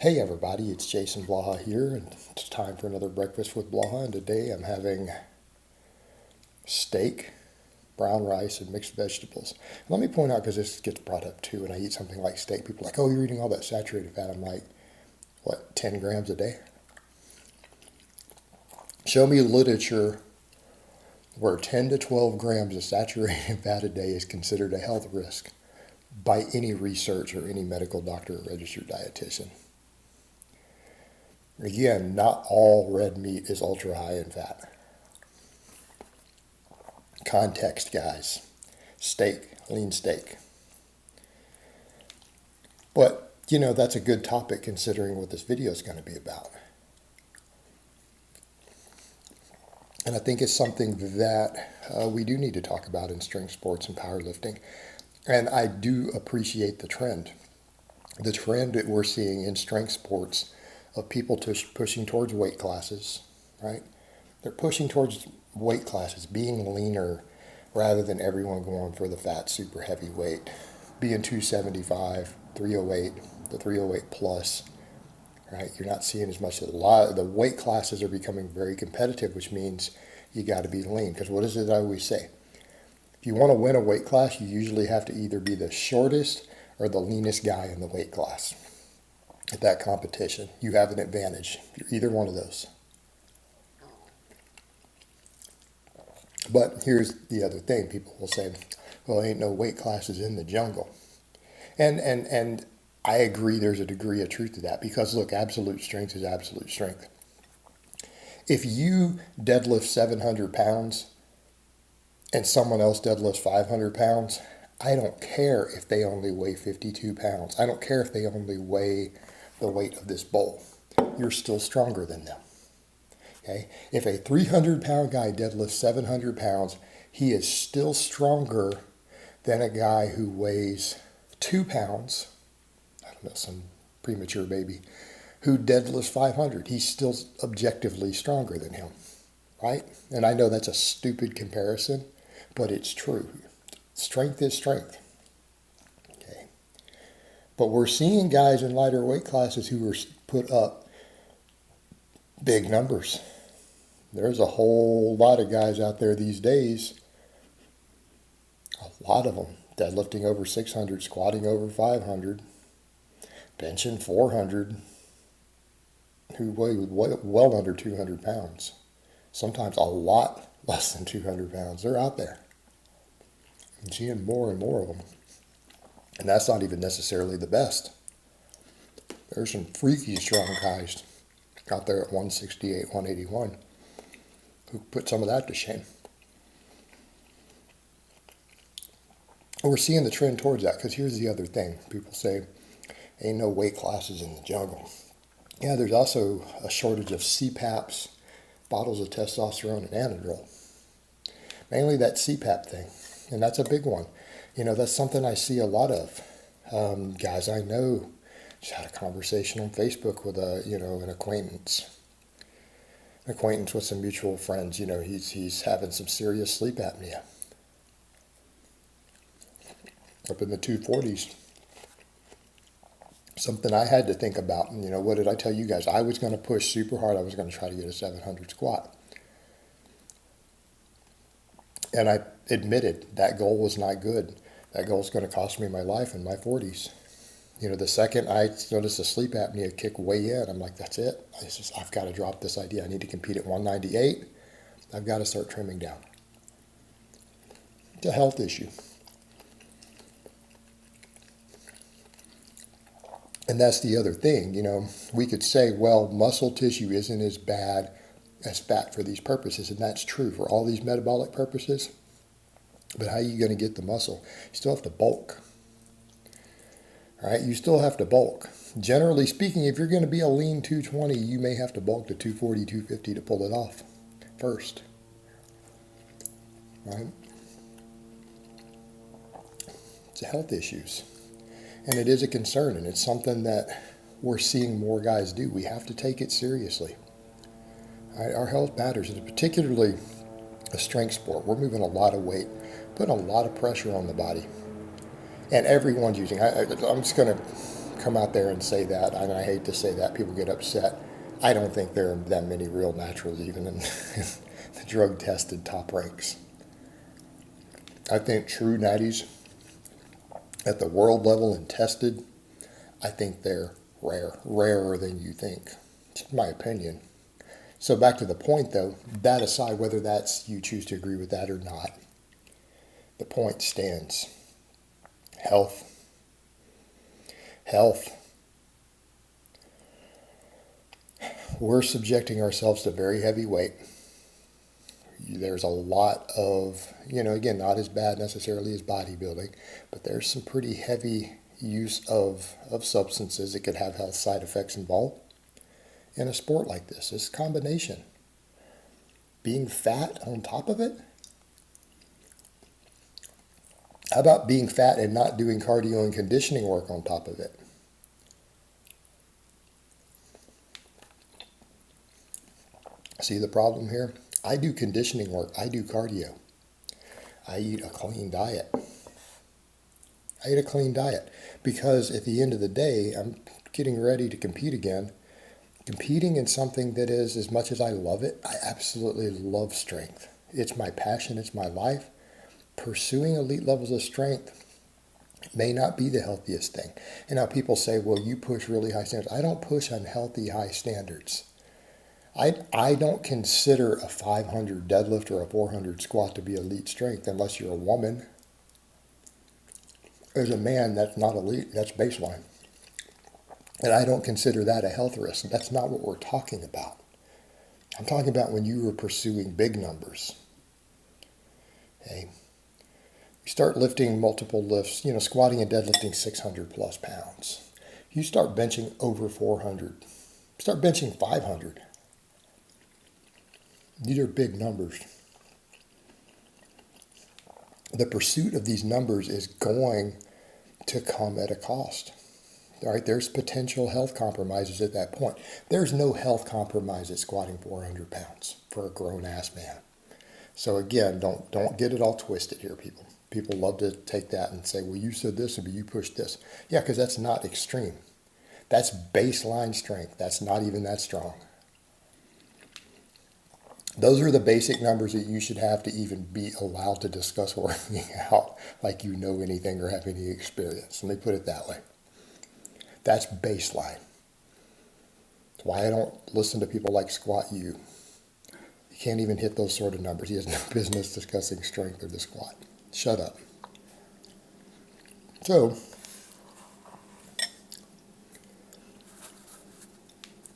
Hey everybody, it's Jason Blaha here, and it's time for another breakfast with Blaha. And today I'm having steak, brown rice, and mixed vegetables. Let me point out, because this gets brought up too, and I eat something like steak, people are like, oh, you're eating all that saturated fat. I'm like, what, 10 grams a day? Show me literature where 10 to 12 grams of saturated fat a day is considered a health risk by any research or any medical doctor or registered dietitian. Again, not all red meat is ultra high in fat. Context, guys. Steak, lean steak. But, that's a good topic considering what this video is going to be about. And I think it's something that we do need to talk about in strength sports and powerlifting. And I do appreciate the trend. The trend that we're seeing in strength sports of people pushing towards weight classes, right? They're pushing towards weight classes, being leaner rather than everyone going for the fat, super heavy weight, being 275, 308, the 308 plus, right? You're not seeing as much. The weight classes are becoming very competitive, which means you got to be lean. Because what is it I always say? If you want to win a weight class, you usually have to either be the shortest or the leanest guy in the weight class. At that competition, you have an advantage. You're either one of those. But here's the other thing. People will say, well, ain't no weight classes in the jungle. And I agree there's a degree of truth to that, because look, absolute strength is absolute strength. If you deadlift 700 pounds and someone else deadlifts 500 pounds, I don't care if they only weigh 52 pounds. I don't care if they only weigh the weight of this bowl. You're still stronger than them. Okay? If a 300-pound guy deadlifts 700 pounds, he is still stronger than a guy who weighs 2 pounds, I don't know, some premature baby, who deadlifts 500. He's still objectively stronger than him, right? And I know that's a stupid comparison, but it's true. Strength is strength. Okay. But we're seeing guys in lighter weight classes who are put up big numbers. There's a whole lot of guys out there these days, a lot of them, deadlifting over 600, squatting over 500, benching 400, who weigh well under 200 pounds. Sometimes a lot less than 200 pounds. They're out there. I'm seeing more and more of them. And that's not even necessarily the best. There's some freaky strong guys out there at 168, 181 who put some of that to shame. We're seeing the trend towards that, because here's the other thing. People say, ain't no weight classes in the jungle. Yeah, there's also a shortage of CPAPs, bottles of testosterone, and Anadrol. Mainly that CPAP thing, and that's a big one. That's something I see a lot of. Guys I know, just had a conversation on Facebook with an acquaintance with some mutual friends. He's having some serious sleep apnea, up in the 240s. Something I had to think about. What did I tell you guys? I was going to push super hard. I was going to try to get a 700 squat. And I admitted that goal was not good. That goal is going to cost me my life in my 40s. The second I noticed the sleep apnea kick way in, I'm like, that's it. I've got to drop this idea. I need to compete at 198. I've got to start trimming down. It's a health issue. And that's the other thing. We could say, well, muscle tissue isn't as bad as fat for these purposes, and that's true for all these metabolic purposes. But how are you going to get the muscle? You still have to bulk. All right, you still have to bulk. Generally speaking, if you're going to be a lean 220, you may have to bulk to 240, 250 to pull it off first. Right? It's health issues. And it is a concern, and it's something that we're seeing more guys do. We have to take it seriously. All right, our health matters, and particularly a strength sport. We're moving a lot of weight, putting a lot of pressure on the body. And everyone's using, I'm just going to come out there and say that, and I hate to say that, people get upset. I don't think there are that many real naturals even in the drug-tested top ranks. I think true natties at the world level and tested, I think they're rare, rarer than you think. It's my opinion. So back to the point though, that aside, whether that's you choose to agree with that or not, the point stands. Health. We're subjecting ourselves to very heavy weight. There's a lot of, again, not as bad necessarily as bodybuilding, but there's some pretty heavy use of substances that could have health side effects involved in a sport like this. It's a combination. Being fat on top of it? How about being fat and not doing cardio and conditioning work on top of it? See the problem here? I do conditioning work. I do cardio. I eat a clean diet. Because at the end of the day, I'm getting ready to compete again. Competing in something that is, as much as I love it, I absolutely love strength. It's my passion. It's my life. Pursuing elite levels of strength may not be the healthiest thing. And now people say, well, you push really high standards. I don't push unhealthy high standards. I don't consider a 500 deadlift or a 400 squat to be elite strength unless you're a woman. As a man, that's not elite. That's baseline. And I don't consider that a health risk. That's not what we're talking about. I'm talking about when you were pursuing big numbers. Okay. You start lifting multiple lifts, squatting and deadlifting 600 plus pounds. You start benching over 400. Start benching 500. These are big numbers. The pursuit of these numbers is going to come at a cost. All right, there's potential health compromises at that point. There's no health compromise at squatting 400 pounds for a grown-ass man. So again, don't get it all twisted here, people. People love to take that and say, well, you said this, but you pushed this. Yeah, because that's not extreme. That's baseline strength. That's not even that strong. Those are the basic numbers that you should have to even be allowed to discuss working out like you know anything or have any experience. Let me put it that way. That's baseline. That's why I don't listen to people like Squat U. He can't even hit those sort of numbers. He has no business discussing strength or the squat. Shut up. So,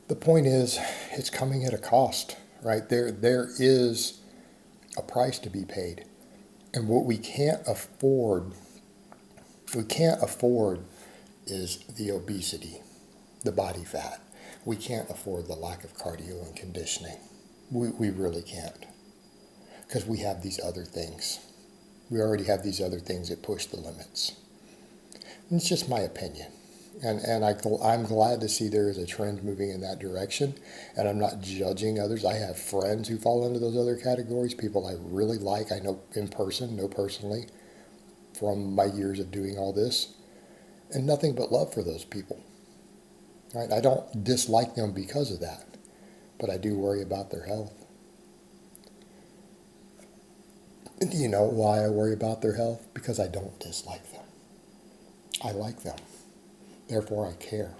the point is, it's coming at a cost, right? There is a price to be paid. And what we can't afford is the obesity, the body fat. We can't afford the lack of cardio and conditioning. We really can't. Because we have these other things. We already have these other things that push the limits. And it's just my opinion. And I'm glad to see there is a trend moving in that direction. And I'm not judging others. I have friends who fall into those other categories, people I really like. I know know personally from my years of doing all this. And nothing but love for those people. Right? I don't dislike them because of that. But I do worry about their health. And do you know why I worry about their health? Because I don't dislike them. I like them. Therefore, I care.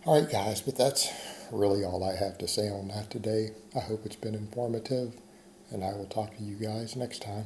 All right, guys, but that's really all I have to say on that today. I hope it's been informative, and I will talk to you guys next time.